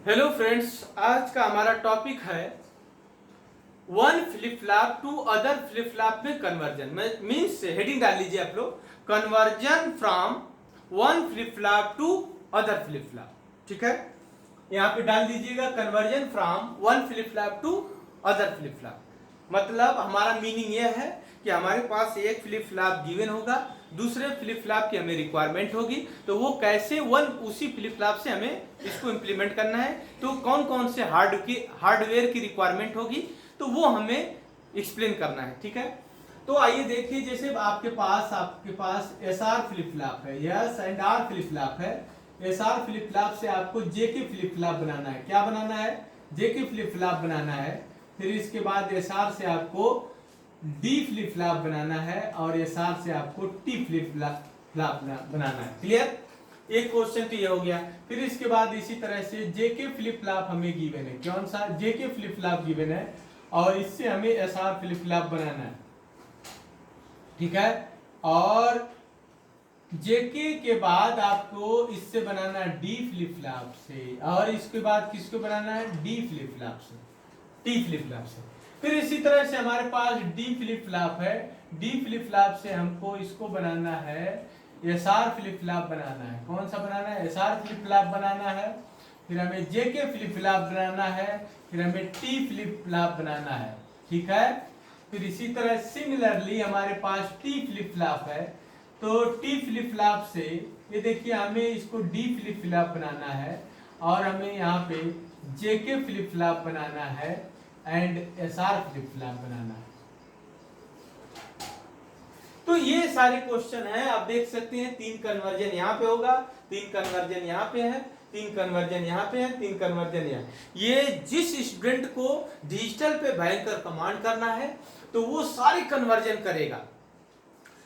Hello friends, आज का हमारा टॉपिक है one flip flop to other flip flop में कन्वर्जन। मीन्स हेडिंग डाल लीजिए आप लोग, conversion from one flip flop to other flip flop. ठीक है, यहाँ पे डाल दीजिएगा conversion from one flip flop to other flip flop. मतलब हमारा मीनिंग यह है कि हमारे पास एक फ्लिप फ्लॉप गिवन होगा, दूसरे फ्लिप फ्लॉप की हमें रिक्वायरमेंट होगी, तो वो कैसे उसी फ्लिप फ्लॉप से हमें इसको इम्प्लीमेंट करना है, तो कौन कौन से हार्डवेयर की रिक्वायरमेंट होगी, तो वो हमें एक्सप्लेन करना है। ठीक है, तो आइए देखिए, जैसे आपके पास एस आर फ्लिप फ्लॉप है, yes and are flip flop है। एस आर फ्लिप फ्लॉप से आपको जे के फ्लिप फ्लॉप बनाना है। क्या बनाना है? जे के फ्लिप फ्लॉप बनाना है। फिर इसके बाद एस आर से आपको डी फ्लिप फ्लॉप बनाना है और एस आर से आपको टी फ्लिप फ्लॉप बनाना है। क्लियर? एक क्वेश्चन तो ये हो गया। फिर इसके बाद इसी तरह से जे के फ्लिप फ्लॉप हमें गिवन है। कौन सा? जे के फ्लिप फ्लॉप गिवन है और इससे हमें एस आर फ्लिप फ्लॉप बनाना है। ठीक है, और जेके के बाद आपको इससे बनाना है डी फ्लिप फ्लॉप से, और इसके बाद किसको बनाना है? डी फ्लिप फ्लॉप से, टी फ्लिप फ्लॉप से। फिर इसी तरह से हमारे पास डी फ्लिप फ्लॉप है। डी फ्लिप फ्लॉप से हमको इसको बनाना है, एस आर फ्लिप फ्लॉप बनाना है। कौन सा बनाना है? एस आर फ्लिप फ्लॉप बनाना है। फिर हमें जेके फ्लिप फ्लॉप बनाना है। फिर हमें टी फ्लिप फ्लॉप बनाना है। ठीक है, फिर इसी तरह सिमिलरली हमारे पास टी फ्लिप फ्लॉप है, तो टी फ्लिप फ्लॉप से ये देखिए हमें इसको डी फ्लिप फ्लॉप बनाना है और हमें यहाँ पे जेके फ्लिप फ्लॉप बनाना है and S R flip flop बनाना है। तो ये सारे क्वेश्चन हैं, आप देख सकते हैं। 3 कन्वर्जन यहाँ पे होगा, 3 कन्वर्जन यहाँ पे है, 3 कन्वर्जन यहाँ पे है, 3 कन्वर्जन यहाँ। ये जिस स्टूडेंट को डिजिटल पे भयंकर कमांड करना है तो वो सारे कन्वर्जन करेगा।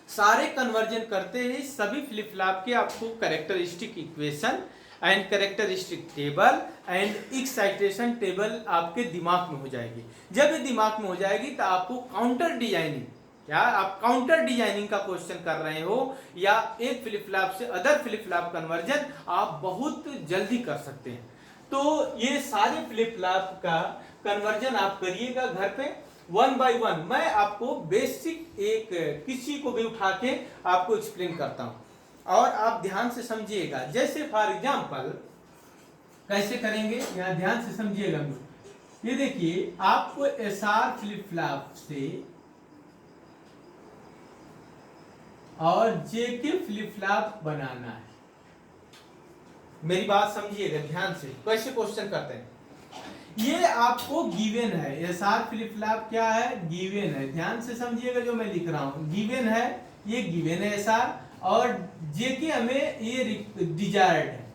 सारे कन्वर्जन करते ही सभी फ्लिप फ्लॉप के आपको characteristic equation and characteristic table and excitation table आपके दिमाग में हो जाएगी। जब ये दिमाग में हो जाएगी तो आपको काउंटर डिजाइनिंग, या आप काउंटर डिजाइनिंग का क्वेश्चन कर रहे हो या एक फ्लिप फ्लॉप से अदर फ्लिप फ्लॉप कन्वर्जन आप बहुत जल्दी कर सकते हैं। तो ये सारे फ्लिप फ्लॉप का कन्वर्जन आप करिएगा घर पे 1 बाय 1। मैं आपको बेसिक एक किसी को भी उठा के आपको एक्सप्लेन करता हूं और आप ध्यान से समझिएगा। जैसे फॉर एग्जांपल कैसे करेंगे, यहाँ ध्यान से समझिएगा। ये देखिए, आपको एस आर फ्लिप फ्लॉप से और जेके फ्लिप फ्लॉप बनाना है। मेरी बात समझिएगा ध्यान से, कैसे क्वेश्चन करते हैं। ये आपको गिवन है, एस आर फ्लिप फ्लॉप क्या है? गिवन है। ध्यान से समझिएगा जो मैं लिख रहा हूं, गिवन है, ये गिवन है एस आर, और जेके हमें ये डिजायर्ड है।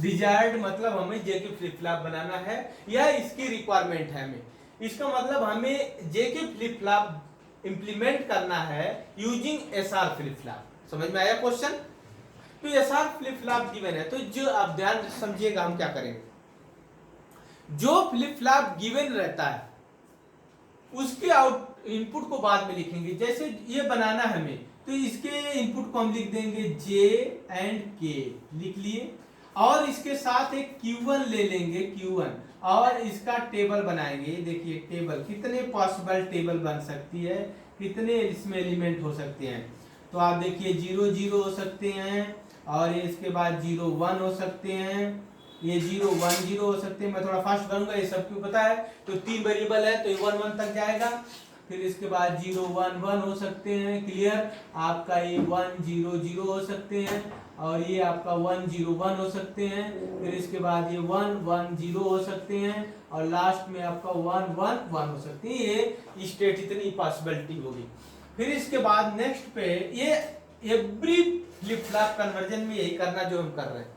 डिजायर्ड मतलब हमें जेके फ्लिप फ्लॉप बनाना है या इसकी रिक्वायरमेंट है हमें। इसका मतलब हमें जेके फ्लिप फ्लॉप इंप्लीमेंट करना है using S R flip flop. समझ में आया क्वेश्चन? तो S R flip flop given है, तो जो आप ध्यान से समझिएगा हम क्या करेंगे। जो फ्लिप फ्लॉप गिवन रहता है उसके इनपुट को बाद में लिखेंगे। जैसे ये बनाना है हमें, तो इसके इनपुट को हम लिख देंगे जे एंड के, लिख लिए, और इसके साथ एक Q1 ले लेंगे, Q1, और इसका टेबल बनाएंगे। देखिए टेबल, कितने पॉसिबल टेबल बन सकती है, कितने इसमें एलिमेंट हो सकते हैं। तो आप देखिए 0 0 हो सकते हैं, और इसके बाद 0 1 हो सकते हैं, ये 0 1 0 हो सकते हैं। मैं थोड़ा फास्ट करूंगा, ये सबको पता है। तो 3 वेरिएबल है तो ये 1 1 तक जाएगा। फिर इसके बाद 0 1 1 हो सकते हैं। क्लियर? आपका ये 1 0 0 हो सकते हैं, और ये आपका 1 0 1 हो सकते हैं। फिर इसके बाद ये 1 1 0 हो सकते हैं, और लास्ट में आपका 1 1 1 हो सकते हैं। ये स्टेट इतनी पॉसिबिलिटी होगी। फिर इसके बाद नेक्स्ट पे ये एवरी फ्लिप फ्लॉप कन्वर्जन में यही करना जो हम कर रहे हैं।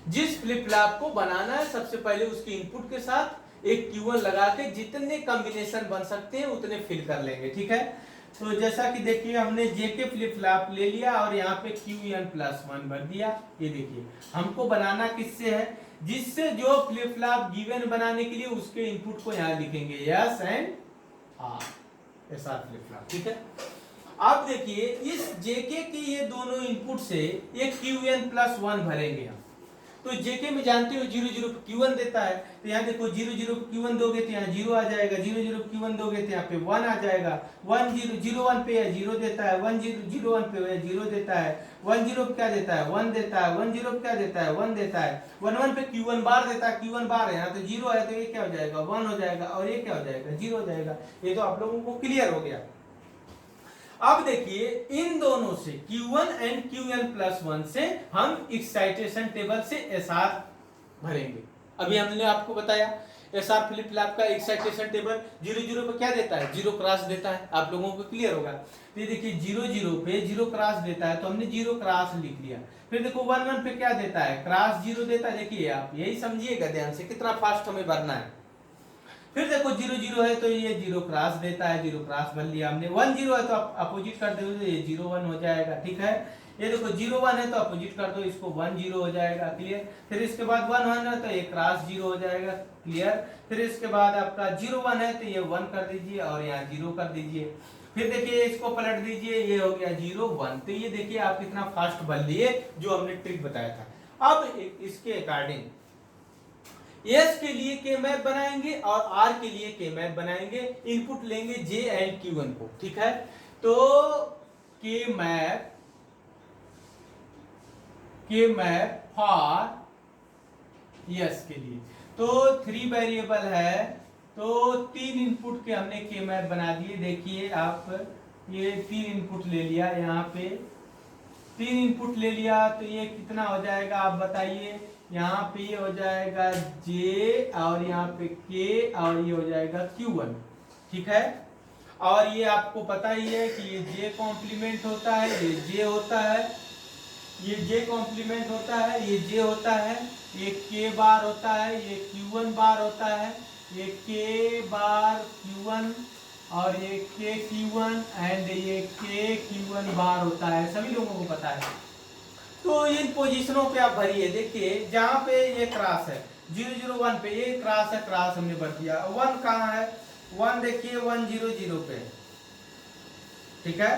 जिस फ्लिप फ्लॉप को बनाना है सबसे पहले उसके इनपुट के साथ एक Q1 लगा के जितने कॉम्बिनेशन बन सकते हैं उतने फिल कर लेंगे। ठीक है, तो जैसा कि देखिए हमने जेके फ्लिप फ्लॉप ले लिया और यहाँ पे Qn+1 भर दिया। ये देखिए हमको बनाना किससे है? जिससे जो फ्लिप फ्लॉप गिवन बनाने के लिए उसके इनपुट को यहाँ लिखेंगे, S and R, S R flip flop. ठीक है, अब देखिए इस जेके के ये दोनों इनपुट से ये Qn+1 भरेंगे हम। तो जेके में जानते हो 0 0 पे Q1 देता है, तो यहाँ देखो 0 0 पे Q1 दोगे तो यहाँ 0 आ जाएगा, 0 0 पे Q1 दोगे तो यहाँ पे 1 आ जाएगा, 1 0 0 1 पे यह 0 देता है, 1 0 0 1 पे यह 0 देता है, 1 0 पे क्या देता है 1 देता है, 1 0 पे क्या देता है 1 देता है, 1 1 पे Q1 बार देता है, Q1 बार है यहाँ तो 0 है तो ये क्या हो जाएगा 1 हो जाएगा, और ये क्या हो जाएगा 0 हो जाएगा। ये तो आप लोगों को क्लियर हो गया। अब देखिए इन दोनों से Q1 एंड Qn+1 से हम एक्साइटेशन टेबल से SR भरेंगे। अभी हमने आपको बताया SR फ्लिप फ्लॉप का एक्साइटेशन टेबल 0 0 पे क्या देता है 0 क्रॉस देता है, आप लोगों को क्लियर होगा। तो ये देखिए 0 0 पे 0 क्रॉस देता है तो हमने 0 क्रॉस लिख लिया। फिर देखो 1 1 पे क्या देता है क्रॉस 0 देता है, देखिए आप यही समझिएगा ध्यान से कितना फास्ट हमें भरना है। फिर देखो 0 0 है तो ये 0 क्रॉस देता है, 0 क्रॉस भर लिया हमने। 1 0 है तो आप अपोजिट कर दो तो ये 0 1 हो जाएगा, ठीक है। ये देखो 0 1 है तो अपोजिट कर दो, इसको 1 0 हो जाएगा, क्लियर। फिर इसके बाद 1 1 है तो ये क्रॉस 0 हो जाएगा, क्लियर। फिर इसके बाद आपका 0 1 है तो ये 1 कर दीजिए और यहाँ 0 कर दीजिए। फिर देखिए इसको पलट दीजिए, ये हो गया 0 1। तो ये देखिए आप कितना फास्ट भर लिए जो हमने ट्रिक बताया था। अब इसके अकॉर्डिंग एस के लिए के मैप बनाएंगे और आर के लिए के मैप बनाएंगे। इनपुट लेंगे जे एंड Q1 को, ठीक है। तो के मैप फॉर यस के लिए तो 3 वेरिएबल है, तो 3 इनपुट के हमने के मैप बना दिए। देखिए आप ये 3 इनपुट ले लिया, यहाँ पे 3 इनपुट ले लिया तो ये कितना हो जाएगा आप बताइए। यहाँ पे ये हो जाएगा J और यहाँ पे K और ये हो जाएगा Q1, ठीक है। और ये आपको पता ही है कि ये J कॉम्प्लीमेंट होता है, ये J होता है, ये J कॉम्प्लीमेंट होता है, ये J होता है, ये K बार होता है, ये Q1 बार होता है, ये K बार Q1 और ये K Q1 एंड ये K Q1 बार होता है, सभी लोगों को पता है। तो इन पोजीशनों पे आप भरिए। देखिए जहां पे ये क्रॉस है 0 0 1 पे ये क्रॉस है, क्रॉस हमने भर दिया। 1 कहाँ है 1, देखिए 1 0 0 पे, ठीक है।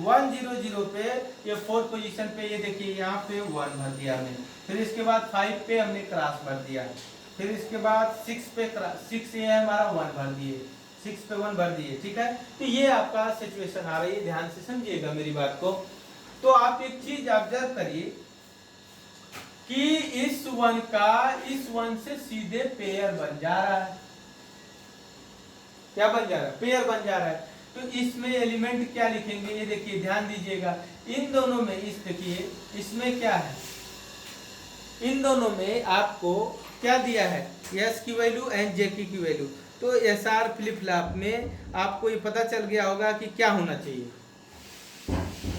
1 0 0 पे ये 4 पोजीशन पे ये देखिए यहाँ पे 1 भर दिया हमने। फिर इसके बाद 5 पे हमने क्रॉस भर दिया। फिर इसके बाद 6 पे 6 ये है हमारा 1 भर दिए, 6 पे 1 भर दिए, ठीक है। तो ये आपका सिचुएशन आ रही है, ध्यान से समझिएगा मेरी बात को। तो आप एक चीज ऑब्जर्व करिए कि इस 1 का इस 1 से सीधे पेयर बन जा रहा है। क्या बन जा रहा है पेयर बन जा रहा है। तो इसमें एलिमेंट क्या लिखेंगे ये देखिए ध्यान दीजिएगा। इन दोनों में इस देखिए इसमें क्या है, इन दोनों में आपको क्या दिया है एस की वैल्यू एंड जे की वैल्यू। तो एस आर फ्लिप फ्लॉप में आपको ये पता चल गया होगा कि क्या होना चाहिए।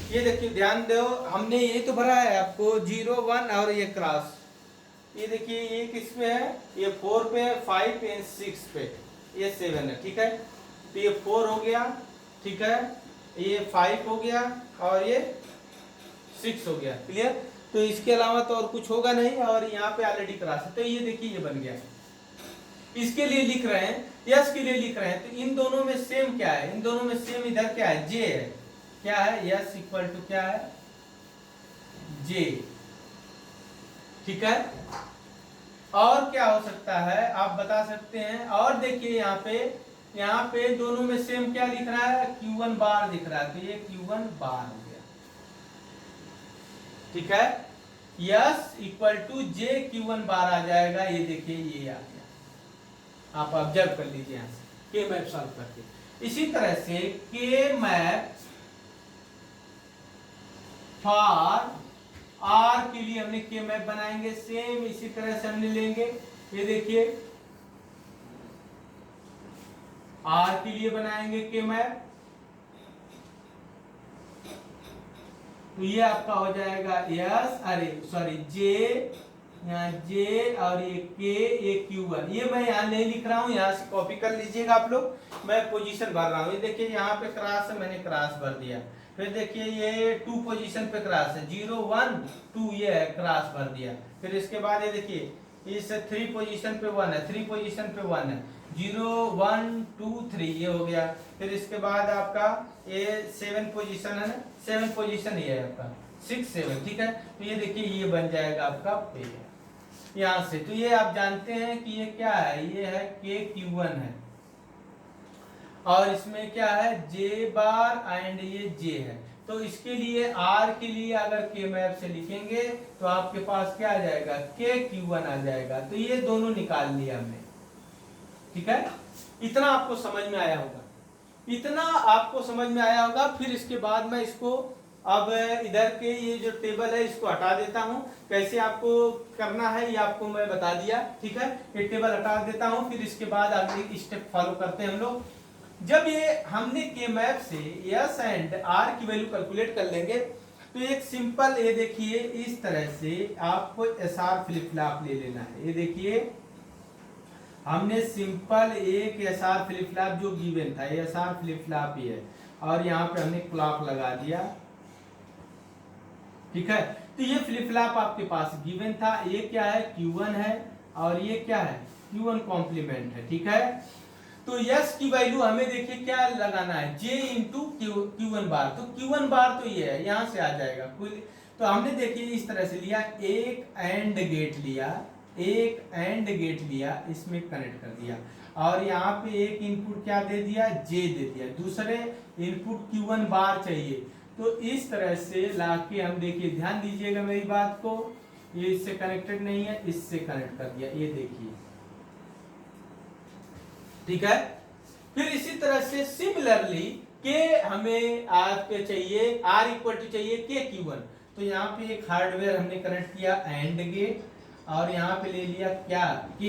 ये देखिए ध्यान दो, हमने ये तो भरा है आपको 0 1 और ये क्रॉस। ये देखिए ये किस पे है, ये 4 पे, 5 पे, 6 पे, ये 7 है, ठीक है। तो ये 4 हो गया, ठीक है, ये 5 हो गया और ये 6 हो गया, क्लियर। तो इसके अलावा तो और कुछ होगा नहीं, और यहाँ पे ऑलरेडी क्रॉस है। तो ये देखिए ये बन गया। इसके लिए लिख रहे हैं, यस के लिए लिख रहे हैं, तो इन दोनों में सेम क्या है, इन दोनों में सेम इधर क्या है जे है, क्या है यस इक्वल टू क्या है जे, ठीक है। और क्या हो सकता है आप बता सकते हैं। और देखिए यहाँ पे दोनों में सेम क्या लिख रहा है Q1 बार दिख रहा है, तो ये Q1 बार हो गया, ठीक है। S equal to J Q1 bar आ जाएगा, ये देखिए ये आ गया। आप ऑब्जर्व कर लीजिए यहाँ से के मैप सॉल्व करके। इसी तरह से के मैप फॉर आर के लिए हमने के मैप बनाएंगे, सेम इसी तरह से हमने लेंगे। ये देखिए आर के लिए बनाएंगे के मैप, तो ये आपका हो जाएगा यस, अरे सॉरी जे, यहाँ जे और ये के, ये Q1। ये मैं यहाँ नहीं लिख रहा हूँ, यहाँ से कॉपी कर लीजिएगा आप लोग। मैं पोजीशन भर रहा हूँ। ये देखिए यहाँ पे क्रॉस है, मैंने क्रॉस भर दिया। फिर देखिए ये 2 पोजीशन पे क्रॉस है, 0 1 2 ये है, क्रॉस भर दिया। फिर इसके बाद ये देखिए इस 3 पोजीशन पे 1 है, 3 पोजीशन पे 1 है। 0 1 2 3 ये हो गया। फिर इसके बाद आपका ये 7 पोजीशन है ना, 7 पोजीशन ये है आपका 6 7, ठीक है। तो ये देखिए ये बन जाएगा आपका पेयर यहाँ से। तो ये आप जानते हैं कि ये क्या है, ये है KQ1 है, और इसमें क्या है J बार एंड ये J है। तो इसके लिए R के लिए अगर K मैप से लिखेंगे तो आपके पास क्या आ जाएगा, KQ1 आ जाएगा। तो ये दोनों निकाल लिया हमने, ठीक है। इतना आपको समझ में आया होगा, इतना आपको समझ में आया होगा। फिर इसके बाद मैं इसको अब इधर के ये जो टेबल है इसको हटा देता हूं। कैसे आपको करना है ये आपको मैं बता दिया, ठीक है। ये टेबल हटा देता हूं, फिर इसके बाद अगले स्टेप फॉलो करते हैं हम लोग। जब ये हमने के मैप से यस एंड आर की वैल्यू कैलकुलेट कर लेंगे तो एक सिंपल ये देखिए इस तरह से आपको एस आर फ्लिप फ्लॉप ले लेना है। ये देखिए हमने सिंपल एक एस आर फ्लिप फ्लॉप जो गिवन था, एस आर फ्लिप फ्लॉप ही है, और यहाँ पे हमने क्लॉक लगा दिया, ठीक है। तो ये फ्लिप फ्लॉप आपके पास गिवन था। ये क्या है, Q1 है, और ये क्या है, Q1 कॉम्प्लीमेंट है, ठीक है। तो यस की वैल्यू हमें देखिए क्या लगाना है, J इंटू Q1 बार। तो Q1 बार तो ये है, यहां से आ जाएगा। तो हमने देखिए इस तरह से लिया, एक एंड गेट लिया, एक एंड गेट लिया, इसमें कनेक्ट कर दिया, और यहाँ पे एक इनपुट क्या दे दिया, J दे दिया, दूसरे इनपुट Q1 बार चाहिए। तो इस तरह से लाके हम देखिए, ध्यान दीजिएगा मेरी बात को, ये इससे कनेक्टेड नहीं है, इससे कनेक्ट कर दिया, ये देखिए, ठीक है। फिर इसी तरह से सिमिलरली के हमें आपके चाहिए R इक्वल टू चाहिए KQ1। तो यहाँ पे एक हार्डवेयर हमने कनेक्ट किया एंड गेट, और यहाँ पे ले लिया क्या K,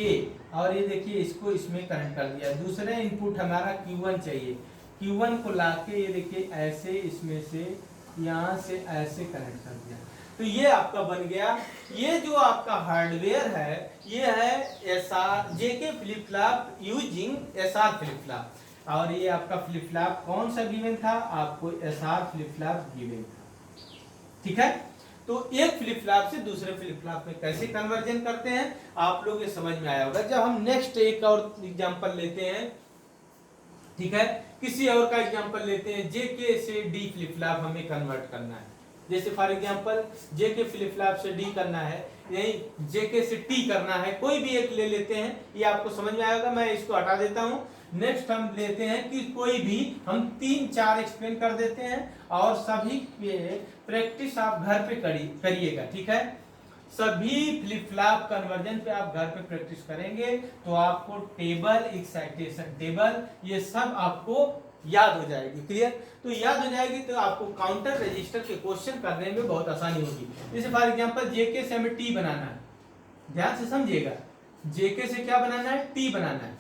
और ये देखिए इसको इसमें कनेक्ट कर दिया। दूसरे इनपुट हमारा Q1 चाहिए, Q1 को लाके ये देखिए ऐसे इसमें से यहाँ से ऐसे कनेक्ट कर दिया। तो ये आपका बन गया। ये जो आपका हार्डवेयर है ये है SR JK flip flop using SR flip flop, और ये आपका फ्लिप फ्लॉप कौन सा गिवन था, आपको SR फ्लिप फ्लॉप गिवन था, ठीक है। तो एक फ्लिप फ्लॉप से दूसरे फ्लिप फ्लॉप में कैसे कन्वर्जन करते हैं आप लोग ये समझ में आया होगा। जब हम नेक्स्ट एक और एग्जांपल लेते हैं, ठीक है, किसी और का एग्जांपल लेते हैं, JK से D फ्लिप फ्लॉप हमें कन्वर्ट करना है। जैसे for example JK flip flop से D करना है, यही JK से T करना है, कोई भी एक ले लेते हैं, ये आपको समझ में आएगा। मैं इसको हटा देता हूं। नेक्स्ट हम लेते हैं कि कोई भी हम 3-4 एक्सप्लेन कर देते हैं, और सभी प्रैक्टिस आप घर पे करिएगा, ठीक है। सभी फ्लिप फ्लॉप कन्वर्जन पे आप घर पे प्रैक्टिस करेंगे तो आपको टेबल, एक्साइटेशन टेबल, ये सब आपको याद हो जाएगी, क्लियर। तो याद हो जाएगी तो आपको काउंटर रजिस्टर के क्वेश्चन करने में बहुत आसानी होगी। जैसे फॉर एग्जांपल JK से हमें T बनाना है, ध्यान से समझिएगा, JK से क्या बनाना है, T बनाना है।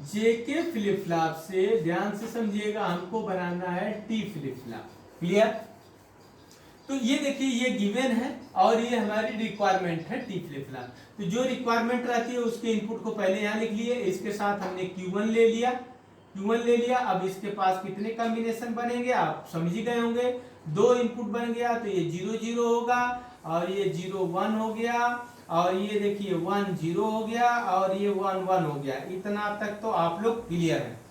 JK फ्लिप फ्लॉप से ध्यान से समझिएगा, हमको बनाना है T फ्लिप फ्लॉप, क्लियर। तो ये देखिए ये गिवन है, और ये हमारी रिक्वायरमेंट है T फ्लिप फ्लॉप। तो जो रिक्वायरमेंट रहती है उसके इनपुट को पहले यहाँ लिख लिए, इसके साथ हमने Q1 ले लिया, Q1 ले लिया। अब इसके पास कितने कॉम्बिनेशन बनेंगे आप समझ ही गए होंगे, 2 इनपुट बन गया, तो ये 0 0 होगा, और ये 0 1 हो गया, और ये देखिए 1 0 हो गया, और ये 1 1 हो गया। इतना तक तो आप लोग क्लियर है।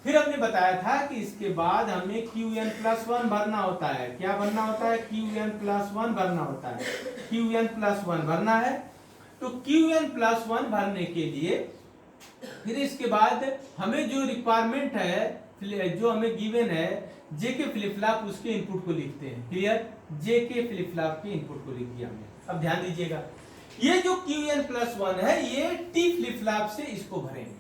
फिर हमने बताया था कि इसके बाद हमें Qn+1 भरना होता है। क्या भरना होता है, Qn+1 भरना होता है, Qn+1 भरना है। तो Qn+1 भरने के लिए फिर इसके बाद हमें जो रिक्वायरमेंट है, जो हमें गिवन है JK फ्लिप फ्लॉप, उसके इनपुट को लिखते हैं, क्लियर। JK फ्लिप फ्लॉप के इनपुट को लिख दिया हमने। अब ध्यान दीजिएगा, ये जो Qn+1 है ये T फ्लिप फ्लॉप से इसको भरेंगे।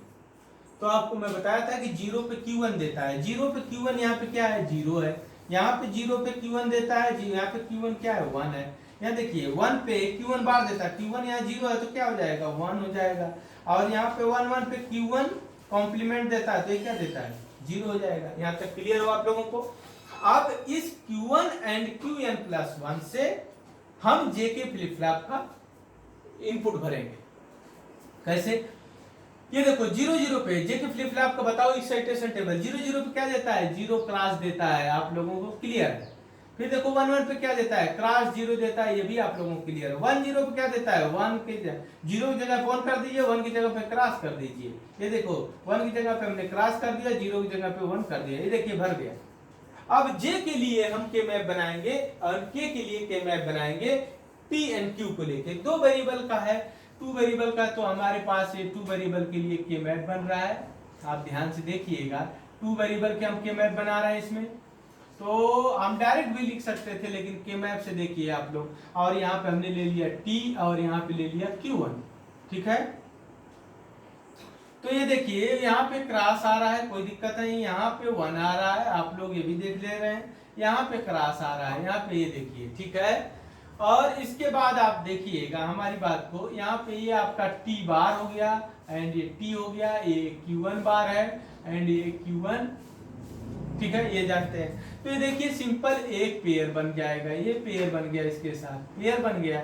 तो आपको मैं बताया था कि 0 पे Q1 देता है, 0 पे Q1 यहाँ पे क्या है, 0 है, यहाँ पे 0 पे Q1 देता है, यहाँ पे Q1 क्या है, 1 है। यहाँ देखिए 1 पे Q1 बार देता है, Q1 यहाँ 0 है तो क्या हो जाएगा, 1 हो जाएगा। और यहाँ पे 1 1 पे Q1 कॉम्प्लीमेंट देता है तो ये क्या देता है, 0 हो जाएगा। यहाँ तक क्लियर हो आप लोगों को। अब इस Q1 एंड Qn+1 से हम JK फ्लिप फ्लॉप का इनपुट भरेंगे। कैसे, ये देखो 0 0 पे JK फ्लिप फ्लॉप का बताओ एक्साइटेशन टेबल, 0 0 पे क्या देता है, 0 क्लास देता है, आप लोगों को क्लियर है। फिर देखो 1 1 पे क्या देता है, क्रॉस 0 देता है, ये भी आप लोगों को क्लियर है। 1 0 पे क्या देता है, 1 के 0 की जगह पे 1 कर दीजिए, 1 की जगह पे क्रॉस कर दीजिए। ये देखो 1 की जगह पे हमने क्रॉस कर दिया, 0 की जगह पे 1 कर दिया, ये देखिए भर गया। अब जे के लिए हम के मैप बनाएंगे और के लिए के मैप बनाएंगे पी एंड क्यू को लेके। दो वेरिएबल का है, 2 वेरिएबल का, तो हमारे पास ये 2 वेरिएबल के लिए के मैप बन रहा है। आप ध्यान से देखिएगा, 2 वेरिएबल के हम के मैप बना रहे हैं इसमें। तो हम डायरेक्ट भी लिख सकते थे, लेकिन के मैप से देखिए आप लोग, और यहाँ पे हमने ले लिया टी और यहाँ पे ले लिया Q1, ठीक है। तो ये देखिए यहाँ पे क्रॉस आ रहा है, कोई दिक्कत नहीं, यहाँ पे 1 आ रहा है, आप लोग ये भी देख ले रहे हैं, यहाँ पे क्रॉस आ रहा है, यहाँ पे ये देखिए, ठीक है। और इसके बाद आप देखिएगा हमारी बात को, यहाँ पे ये आपका टी बार हो गया एंड ये टी हो गया, ये Q1 बार है एंड ये Q1, ठीक है, ये जानते हैं। तो ये देखिए सिंपल एक पेयर बन जाएगा, ये पेयर बन गया, इसके साथ पेयर बन गया।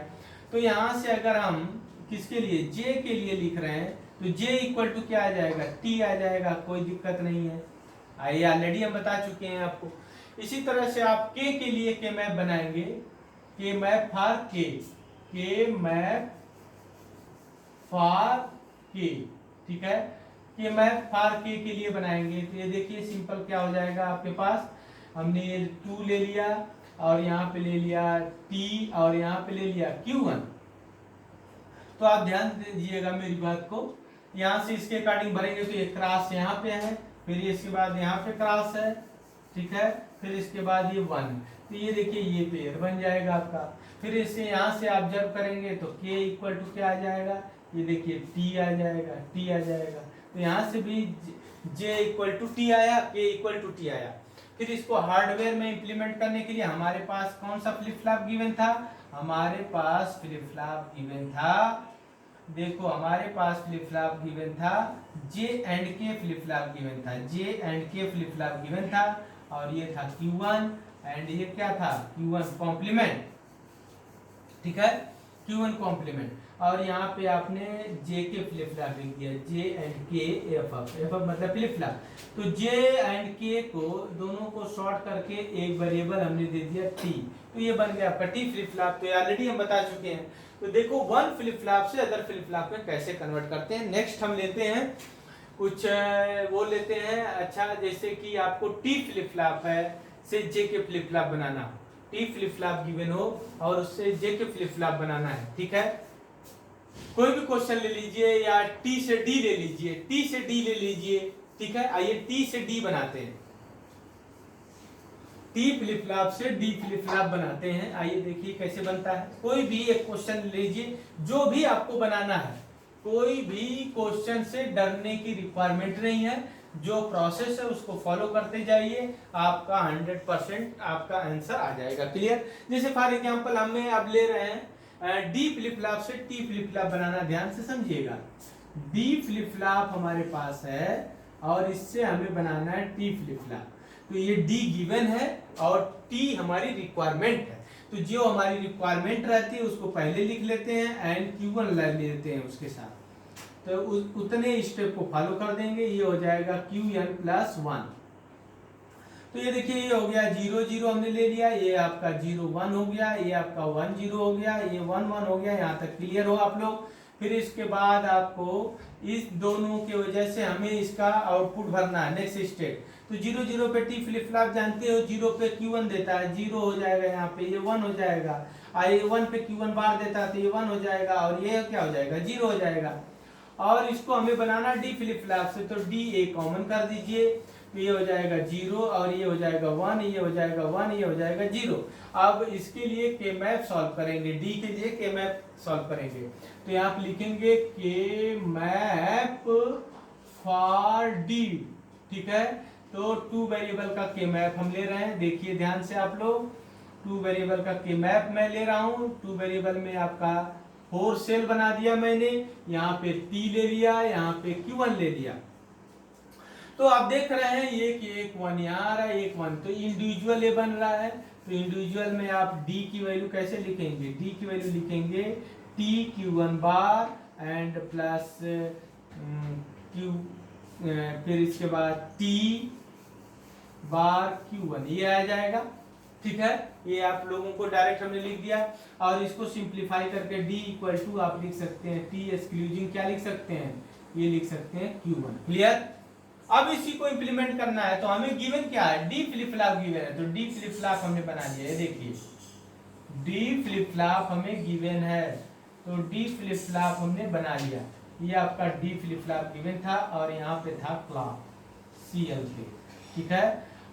तो यहाँ से अगर हम किसके लिए, जे के लिए लिख रहे हैं, तो जे इक्वल टू क्या आ जाएगा, टी आ जाएगा, कोई दिक्कत नहीं है, आइए ऑलरेडी हम बता चुके हैं आपको। इसी तरह से आप के लिए के मैप बनाएंगे, के मैप फॉर के मैप फॉर के, ठीक है, के मैप फॉर के लिए बनाएंगे। तो ये देखिए सिंपल क्या हो जाएगा आपके पास, हमने ये 2 ले लिया और यहाँ पे ले लिया टी और यहाँ पे ले लिया Q1। तो आप ध्यान दीजिएगा मेरी बात को, यहाँ से इसके अकॉर्डिंग भरेंगे, तो ये क्रॉस यहाँ पे है, फिर इसके बाद यहाँ पे क्रॉस है, ठीक है, फिर इसके बाद ये 1, तो ये देखिए ये पेयर बन जाएगा आपका। फिर इससे यहाँ से ऑब्जर्व करेंगे तो के इक्वल टू क्या आ जाएगा, ये देखिए टी आ जाएगा, टी आ जाएगा। तो यहाँ से भी जे इक्वल टू टी आया, के इक्वल टू टी आया। फिर इसको हार्डवेयर में इंप्लीमेंट करने के लिए हमारे पास कौन सा फ्लिप फ्लॉप गिवन था, हमारे पास फ्लिप फ्लॉप गिवन था, देखो हमारे पास फ्लिप फ्लॉप गिवन था, जे एंड के फ्लिप फ्लॉप गिवन था, जे एंड के फ्लिप फ्लॉप गिवन था, और ये था Q1 एंड ये क्या था, Q1 कॉम्प्लीमेंट, ठीक है, Q1 कॉम्प्लीमेंट। और यहाँ पे आपने जे के फ्लिप फ्लॉप लिख दिया, जे एंड के एफ मतलब फ्लिप फ्लॉप। तो जे एंड के को दोनों को शॉर्ट करके एक वेरिएबल हमने दे दिया टी, तो ये बन गया आपका टी फ्लिप फ्लॉप। तो ऑलरेडी हम बता चुके हैं। तो देखो 1 फ्लिप फ्लॉप से अदर फ्लिप फ्लॉप में कैसे कन्वर्ट करते हैं। नेक्स्ट हम लेते हैं कुछ वो लेते हैं, अच्छा जैसे कि आपको टी फ्लिप फ्लॉप है से जे के फ्लिप फ्लॉप बनाना, टी फ्लिप फ्लॉप गिवन हो और उससे जे के फ्लिप फ्लॉप बनाना है, ठीक है। कोई भी क्वेश्चन ले लीजिए या टी से डी ले लीजिए, टी से डी ले लीजिए, ठीक है। आइए टी से डी बनाते हैं, टी फ्लिप फ्लॉप से डी फ्लिप फ्लॉप बनाते हैं। आइए देखिए कैसे बनता है। कोई भी एक क्वेश्चन लीजिए, जो भी आपको बनाना है, कोई भी क्वेश्चन से डरने की रिक्वायरमेंट नहीं है, जो प्रोसेस है उसको फॉलो करते जाइए, आपका 100% आपका आंसर आ जाएगा। क्लियर। जैसे फॉर एग्जांपल हमें अब ले रहे हैं डी फ्लिप फ्लॉप से टी फ्लिप फ्लॉप बनाना, ध्यान से समझिएगा। डी फ्लिप फ्लॉप हमारे पास है और इससे हमें बनाना है टी फ्लिप फ्लॉप। तो ये डी गिवन है और टी हमारी रिक्वायरमेंट है, तो जो हमारी रिक्वायरमेंट रहती है उसको पहले लिख लेते हैं एंड Q1 लग लेते हैं उसके साथ। तो उतने स्टेप को फॉलो कर देंगे, ये हो जाएगा Qn+1। तो ये देखिए ये हो गया 0 0 हमने ले लिया, ये आपका 0 1 हो गया, ये आपका 1 0 हो गया, ये 1 1 हो गया। यहाँ तक क्लियर हो आप लोग। फिर इसके बाद आपको इस दोनों की वजह से हमें इसका आउटपुट भरना है नेक्स्ट स्टेप। तो 0 0 पे टी फ्लिप फ्लॉप जानते हो, 0 पे Q1 देता है, 0 हो जाएगा, यहाँ पे ये 1 हो जाएगा। ये 1 पे Q1 बार देता है तो ये 1 हो जाएगा और ये क्या हो जाएगा, 0 हो जाएगा। और इसको हमें बनाना डी फ्लिप फ्लॉप से, तो डी ए कॉमन कर दीजिए, तो ये हो जाएगा 0 और ये हो जाएगा 1, ये हो जाएगा 1, ये हो जाएगा 0। अब इसके लिए के मैप सॉल्व करेंगे, डी के लिए के मैप सॉल्व करेंगे। तो यहाँ पे लिखेंगे के मैप फॉर डी, ठीक है। तो 2 वेरिएबल का के मैप हम ले रहे हैं, देखिए ध्यान से आप लोग। 2 वेरिएबल का के मैप मैं ले रहा हूँ। 2 वेरिएबल में आपका 4 सेल बना दिया मैंने, यहाँ पे टी ले लिया, यहाँ पे Q1 ले लिया। तो आप देख रहे हैं ये कि एक 1 यहाँ आ रहा है, एक 1, तो इंडिविजुअल ये बन रहा है। तो इंडिविजुअल में आप डी की वैल्यू कैसे लिखेंगे, डी की वैल्यू लिखेंगे T Q1 bar and plus Q, फिर इसके बाद टी बार Q1, ये आ जाएगा। ठीक है, ये आप लोगों को डायरेक्ट हमने लिख दिया। और इसको सिंप्लीफाई करके d इक्वल टू आप लिख सकते हैं t एक्सक्लूजिंग क्या लिख सकते हैं, ये लिख सकते हैं q1। क्लियर। अब इसी को इंप्लीमेंट करना है तो हमें गिवन क्या है, डी फ्लिप फ्लॉप गिवन है, तो डी फ्लिप फ्लॉप हमने बना लिया है। देखिए डी फ्लिप फ्लॉप हमें गिवन है, तो डी फ्लिप फ्लॉप हमने बना लिया। ये आपका डी फ्लिप फ्लॉप गिवन था और यहाँ पे था क्लॉक CL पे, ठीक है।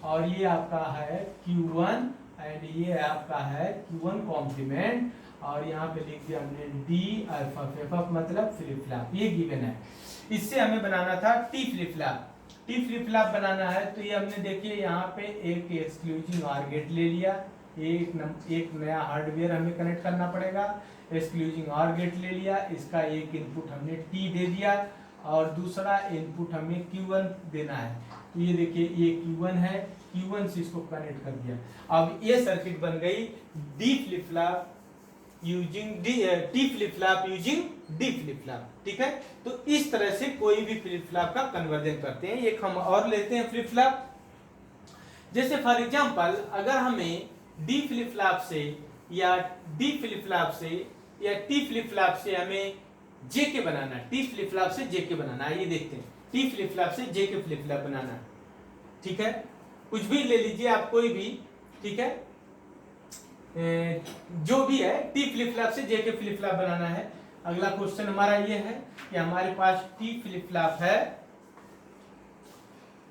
और ये आपका है Q1 एंड ये आपका है Q1 कॉम्प्लीमेंट, और यहाँ पे लिख दिया हमने डी अल्फा मतलब फ्लिप फ्लॉप, ये गिवन है। इससे हमें बनाना था T flip flop. T flip flop बनाना है तो ये हमने देखिए यहाँ पे एक एक्सक्लूजिव OR गेट ले लिया, एक नया हार्डवेयर हमें कनेक्ट करना पड़ेगा, एक्सक्लूजिव OR गेट ले लिया, इसका एक इनपुट हमने T दे दिया और दूसरा इनपुट हमें Q1 देना है। तो ये देखिए ये Q1 है, Q1 से इसको कनेक्ट कर दिया। अब ये सर्किट बन गई D flip flop using T flip flop using D flip flop, ठीक है। तो इस तरह से कोई भी फ्लिप फ्लॉप का कन्वर्जन करते हैं। एक हम और लेते हैं फ्लिप फ्लॉप, जैसे फॉर एग्जांपल अगर हमें डी फ्लिप फ्लॉप से या डी फ्लिप फ्लॉप से या टी फ्लिप फ्लॉप से हमें जे के बनाना है, टी फ्लिप फ्लॉप से जे के बनाना है, ये देखते हैं टी फ्लिप फ्लॉप से जे के फ्लिप फ्लॉप बनाना है, ठीक है। कुछ भी ले लीजिए आप कोई भी, ठीक है, जो भी है टी फ्लिप फ्लॉप से जे के फ्लिप फ्लॉप बनाना है। अगला क्वेश्चन हमारा ये है कि हमारे पास टी फ्लिप फ्लॉप है,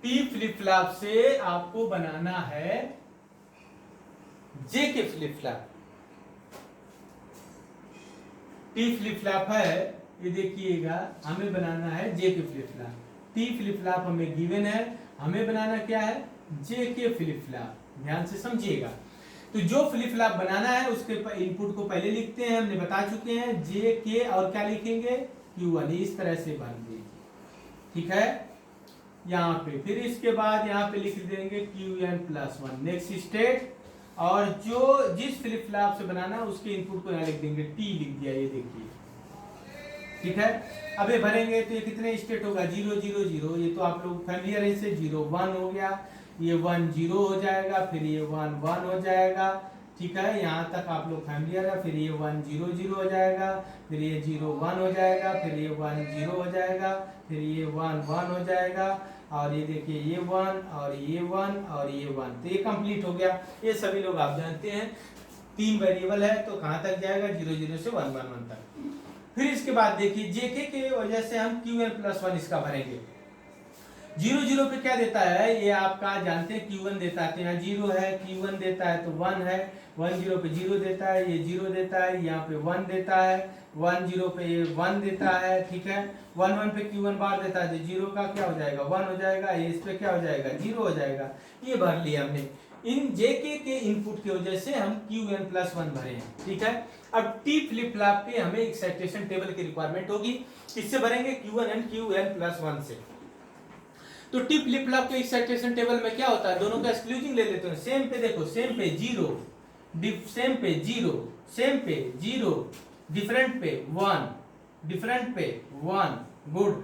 टी फ्लिप फ्लॉप से आपको बनाना है जे के flip flop. T flip flop है, ये देखिएगा हमें बनाना है जे के flip flop. T flip flop हमें गिवन है, हमें बनाना क्या है, जे के फ्लिप फ्लॉप। ध्यान से समझिएगा, तो जो फ्लिप फ्लॉप बनाना है उसके इनपुट को पहले लिखते हैं, हमने बता चुके हैं जे के, और क्या लिखेंगे Q1, इस तरह से भर दीजिए, ठीक है। यहाँ पे फिर इसके बाद यहाँ पे लिख देंगे Qn+1 नेक्स्ट स्टेट, और जो जिस फ्लिप फ्लॉप से बनाना उसके इनपुट को यहाँ लिख देंगे T लिख दिया, ये देखिए, ठीक है। अब ये भरेंगे तो ये कितने स्टेट होगा, 0 0 0, ये तो आप लोग फैमिलियर है इससे, 0 1 हो गया, ये 1 0 हो जाएगा, फिर ये 1 1 हो जाएगा, ठीक है। यहाँ तक आप लोग फैमिलियर है, फिर ये 1 0 0 हो जाएगा, फिर ये 0 1 हो जाएगा, फिर ये 1 0 हो जाएगा, फिर ये 1 1 हो जाएगा, और ये देखिए ये 1 और ये 1 और ये 1, तो ये कंप्लीट हो गया। ये सभी लोग आप जानते हैं, 3 वेरिएबल है तो कहाँ तक जाएगा, 0 0 से 1 1 1 तक। फिर इसके बाद देखिए जेके के वजह से हम Qn+1 इसका भरेंगे। 0 0 पे क्या देता है, ये आपका जानते हैं Q1 देता है, तो यहाँ 0 है, Q1 देता है तो 1 है, 1 0 पे 0 देता है, ये 0 देता है, यहाँ पे 1 देता है, 1 0 पे ये 1 देता है, ठीक है। 1 1 पे Q1 बार देता है, तो 0 का क्या हो जाएगा 1 हो जाएगा, ये इस पे क्या हो जाएगा 0 हो जाएगा। ये भर लिया हमने, इन जेके के इनपुट की वजह से हम Qn+1 भरे हैं, ठीक है। अब टी फ्लिप फ्लॉप पे हमें एक्साइटेशन टेबल की रिक्वायरमेंट होगी, किससे भरेंगे, Q1 एंड Qn+1 से। तो टी फ्लिप फ्लॉप के एक्साइटेशन टेबल में क्या होता है, दोनों का एक्सक्लूजिंग ले लेते हैं। सेम पे देखो, सेम पे 0, सेम पे 0, सेम पे 0, डिफरेंट पे 1, डिफरेंट पे 1, गुड,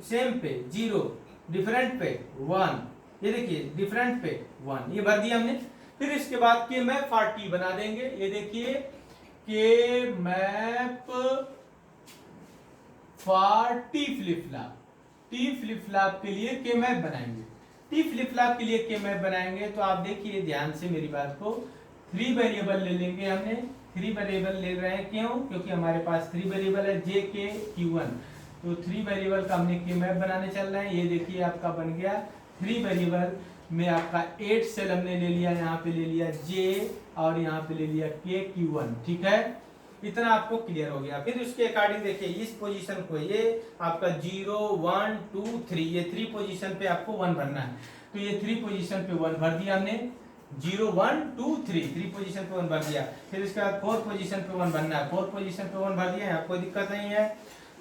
सेम पे 0, डिफरेंट पे 1, ये देखिए डिफरेंट पे 1, ये भर दिया हमने। फिर इसके बाद के मैप फॉर टी बना देंगे, ये देखिए के map for T flip flop. T flip flop के लिए के मैप बनाएंगे, टी फ्लिप फ्लॉप के लिए के मैप बनाएंगे, तो आप देखिए ध्यान से मेरी बात को, 3 वेरिएबल ले लेंगे हमने। 3 वेरिएबल ले रहे हैं क्यों, क्योंकि हमारे पास 3 वेरिएबल है जे के Q1, तो 3 वेरिएबल का हमने के मैप बनाने चल रहे हैं। ये देखिए आपका बन गया 3 वेरिएबल में आपका 8 सेल हमने ले लिया, यहाँ पे ले लिया जे और यहाँ पे ले लिया के Q1, ठीक है। इतना आपको क्लियर हो गया। फिर उसके अकॉर्डिंग देखिए इस पोजीशन को, ये आपका 0 1 2 3, ये 3 पोजीशन पे आपको 1 भरना है, तो ये 3 पोजीशन पे 1 भर दिया हमने, 0 1 2 3 पोजीशन पे 1 भर दिया। फिर इसके बाद 4 पोजीशन पे 1 भरना है, 4 पोजीशन पे 1 भर दिया, यहाँ कोई दिक्कत नहीं है।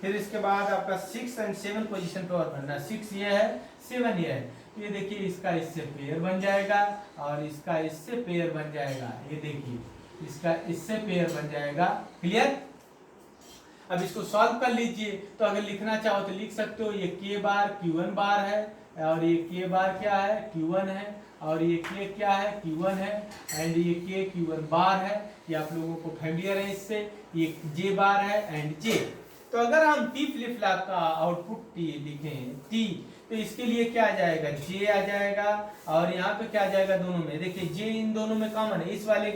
फिर इसके बाद आपका 6 एंड 7 पोजीशन पे और भरना है, 6 ये है 7 ये है, तो ये देखिए इसका इससे पेयर बन जाएगा और इसका इससे पेयर बन जाएगा, ये देखिए इसका इससे पेयर बन जाएगा, क्लियर। अब इसको सॉल्व कर लीजिए, तो अगर लिखना चाहो तो लिख सकते हो, ये के बार Q1 बार है और ये के बार क्या है Q1 है, और ये के क्या है, Q1 है, एंड ये के Q1 बार है, ये आप लोगों को फैमिलियर है इससे। ये जे बार है एंड जे। तो अगर हम टी फ्लिप फ्लॉप का आउटपुट टी लिखें टी, तो इसके लिए क्या आ जाएगा, जे आ जाएगा, और यहाँ पे क्या आ जाएगा दोनों में, देखिए जे इन दोनों में कॉमन है, इस वाले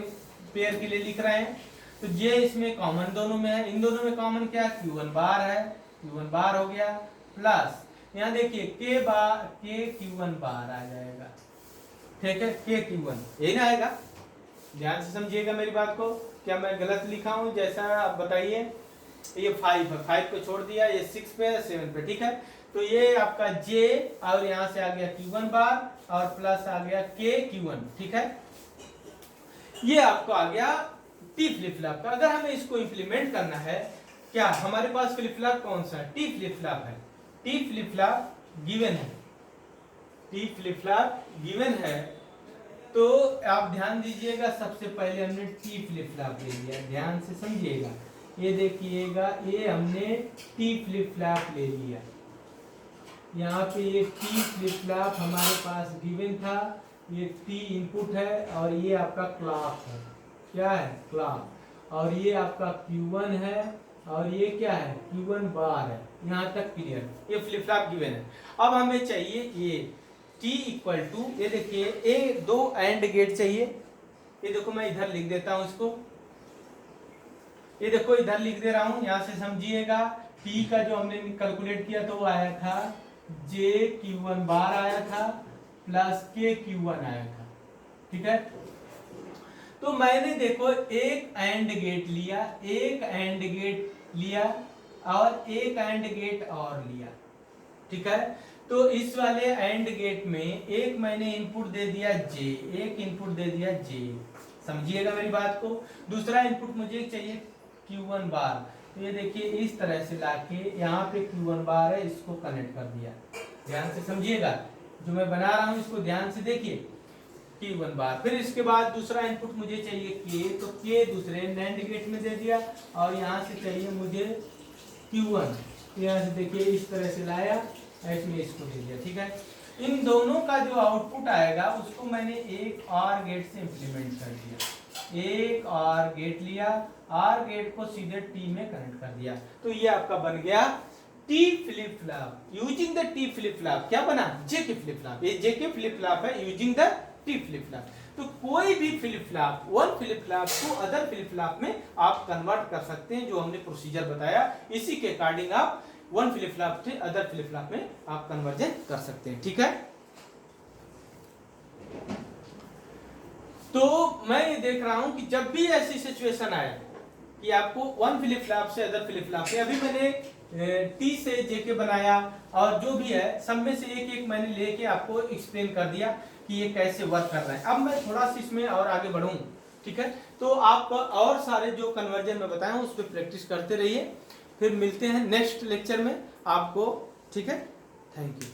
पेयर के लिए लिख रहे हैं, तो जे इसमें कॉमन दोनों में है, इन दोनों में कॉमन क्या है, Q1 बार है, Q1 बार हो गया, प्लस यहाँ देखिए के Q1 बार आ जाएगा, ठीक है, के Q1 यही ना आएगा। ध्यान से समझिएगा मेरी बात को, क्या मैं गलत लिखा हूँ, जैसा आप बताइए। ये 5 है, 5 को छोड़ दिया, ये 6 पे है, 7 पे, ठीक है। तो ये आपका जे, और यहाँ से आ गया Q1 बार, और प्लस आ गया के Q1, ठीक है। ये आपको आ गया टी फ्लिप फ्लॉप का। अगर हमें इसको इंप्लीमेंट करना है, क्या हमारे पास फ्लिप फ्लॉप कौन सा है, टी फ्लिप फ्लॉप है, टी फ्लिप फ्लॉप गिवन है, टी फ्लिप फ्लॉप गिवन है। तो आप ध्यान दीजिएगा, सबसे पहले हमने टी फ्लिप फ्लॉप ले लिया, ध्यान से समझिएगा, ये देखिएगा, ये हमने टी फ्लिप फ्लॉप ले लिया, यहाँ पे ये टी फ्लिप फ्लॉप हमारे पास गिवन था, ये टी इनपुट है, और ये आपका क्लॉक है, क्या है, क्लॉक, और ये आपका Q1 है, और ये क्या है, Q1 बार है, यहाँ तक क्लियर, ये फ्लिप फ्लॉप गिवन है। अब हमें चाहिए ये T इक्वल टू, ये देखिए ए दो एंड गेट चाहिए, ये देखो मैं इधर लिख देता हूँ इसको, ये देखो इधर लिख दे रहा हूँ, यहाँ से समझिएगा। T का जो हमने कैलकुलेट किया तो वो आया था जे Q1 बार आया था, प्लस के Q1 आया था, ठीक है। तो मैंने देखो एक एंड गेट लिया, एक एंड गेट लिया, और एक एंड गेट और लिया, ठीक है। तो इस वाले एंड गेट में एक मैंने इनपुट दे दिया जे, एक इनपुट दे दिया जे, समझिएगा मेरी बात को। दूसरा इनपुट मुझे चाहिए Q1 बार, तो ये देखिए इस तरह से लाके यहाँ पे Q1 बार है, इसको कनेक्ट कर दिया, ध्यान से समझिएगा, जो मैं बना रहा हूँ इसको ध्यान से देखिए, Q1 बार। फिर इसके बाद दूसरा इनपुट मुझे चाहिए के, तो के दूसरे नैंड गेट में दे दिया, और यहाँ से चाहिए मुझे Q1, यहाँ से देखिए इस तरह से लाया, इसमें इसको दे दिया, ठीक है। इन दोनों का जो आउटपुट आएगा उसको मैंने एक और गेट से इंप्लीमेंट कर दिया, एक और गेट लिया, और गेट को सीधे टी में कनेक्ट कर दिया, तो ये आपका बन गया T flip flop. Using the T flip flop क्या बना, जे के फ्लिप फ्लॉप, ये जे के फ्लिप फ्लॉप है using the T flip flop. तो कोई भी flip flop, one flip flop को अदर फ्लिप फ्लॉप में आप कन्वर्ट कर सकते हैं, जो हमने प्रोसीजर बताया, इसी के अकॉर्डिंग आप वन फ्लिप फ्लॉप से अदर फ्लिप फ्लॉप में आप कन्वर्जन कर सकते हैं, ठीक है। तो मैं ये देख रहा हूं कि जब भी ऐसी सिचुएशन आए कि आपको वन फ्लिप फ्लॉप से अदर फ्लिप फ्लॉप में, अभी मैंने टी से जे के बनाया, और जो भी है सब में से एक एक मैंने लेके आपको एक्सप्लेन कर दिया कि ये कैसे वर्क कर रहा है। अब मैं थोड़ा सा इसमें और आगे बढ़ूं, ठीक है। तो आप और सारे जो कन्वर्जन में बताया हूं उस पर प्रैक्टिस करते रहिए, फिर मिलते हैं नेक्स्ट लेक्चर में आपको, ठीक है। Thank you.